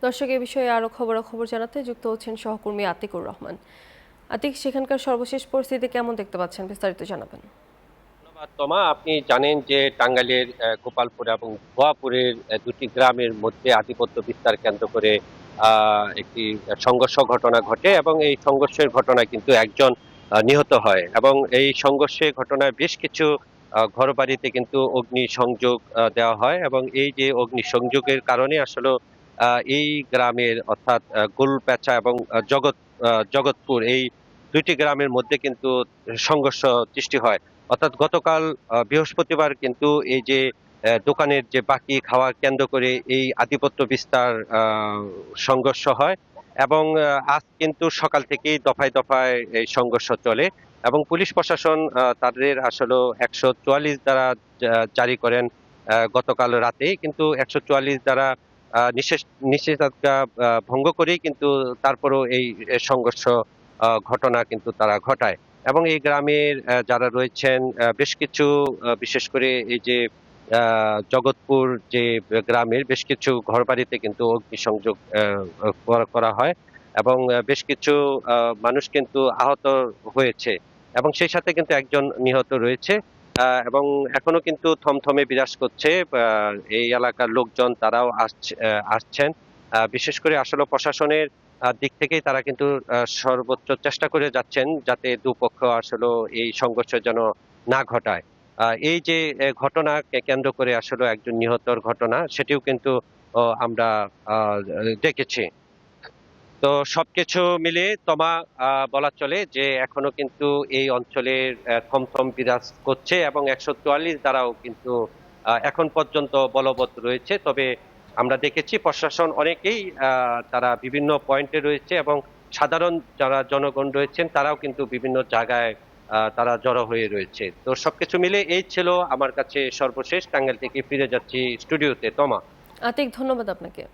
দর্শক এ বিষয়ে আরো খবরাখবর জানাতে যুক্ত হচ্ছেন সহকর্মী আতিকুর রহমান। আতিক, সেখানকার সর্বশেষ পরিস্থিতি কেমন দেখতে পাচ্ছেন, বিস্তারিত জানাবেন। ধন্যবাদ তোমা। আপনি জানেন যে টাঙ্গাইলের গোপালপুর এবং ভুয়াপুরের দুটি গ্রামের মধ্যে আধিপত্য বিস্তার কেন্দ্র করে একটি সংঘর্ষ ঘটনা ঘটে এবং এই সংঘর্ষের ঘটনায় কিন্তু একজন নিহত হয় এবং এই সংঘর্ষের ঘটনায় বেশ কিছু ঘরবাড়িতে কিন্তু অগ্নি সংযোগ দেওয়া হয় এবং এই যে অগ্নি সংযোগের কারণে আসলে এই গ্রামের অর্থাৎ গোলপেঁচা এবং জগৎপুর এই দুইটি গ্রামের মধ্যে কিন্তু সংঘর্ষ সৃষ্টি হয়। অর্থাৎ গতকাল বৃহস্পতিবার কিন্তু এই যে দোকানের যে বাকি খাওয়া কেন্দ্র করে এই আধিপত্য বিস্তার সংঘর্ষ হয় এবং আজ কিন্তু সকাল থেকেই দফায় দফায় এই সংঘর্ষ চলে এবং পুলিশ প্রশাসন তাদের আসলে 144 দ্বারা জারি করেন গতকাল রাতে, কিন্তু 144 দ্বারা নিষেধাজ্ঞা ভঙ্গ করেই কিন্তু তারপরেও এই সংঘর্ষ ঘটনা কিন্তু তারা ঘটায় এবং এই গ্রামের যারা রয়েছেন বেশ কিছু বিশেষ করে এই যে জগৎপুর যে গ্রামের বেশ কিছু ঘরবাড়িতে কিন্তু অগ্নিসংযোগ করা হয় এবং বেশ কিছু মানুষ কিন্তু আহত হয়েছে এবং সেই সাথে কিন্তু একজন নিহত রয়েছে এবং এখনো কিন্তু থমথমে বিরাজ করছে। এই এলাকার লোকজন তারাও আসছেন। বিশেষ করে আসলে প্রশাসনের দিক থেকেই তারা কিন্তু সর্বোচ্চ চেষ্টা করে যাচ্ছেন যাতে দুপক্ষ আসলে এই সংঘর্ষ যেন না ঘটায়। এই যে ঘটনাকে কেন্দ্র করে আসলে একজন নিহতর ঘটনা সেটিও কিন্তু আমরা দেখেছি। তো সবকিছু মিলিয়ে তোমা বলা চলে যে এখনো কিন্তু এই অঞ্চলের থমথম বিরাজ করছে এবং 144 দ্বারাও কিন্তু এখন পর্যন্ত বলবৎ রয়েছে। তবে আমরা দেখেছি প্রশাসন অনেকেই তারা বিভিন্ন পয়েন্টে রয়েছে এবং সাধারণ যারা জনগণ রয়েছেন তারাও কিন্তু বিভিন্ন জায়গায় তারা জড়ো হয়ে রয়েছে। তো সবকিছু মিলে এই ছিল আমার কাছে সর্বশেষ। টাঙ্গাইল থেকে ফিরে যাচ্ছি স্টুডিওতে। তোমা। আতিক, ধন্যবাদ আপনাকে।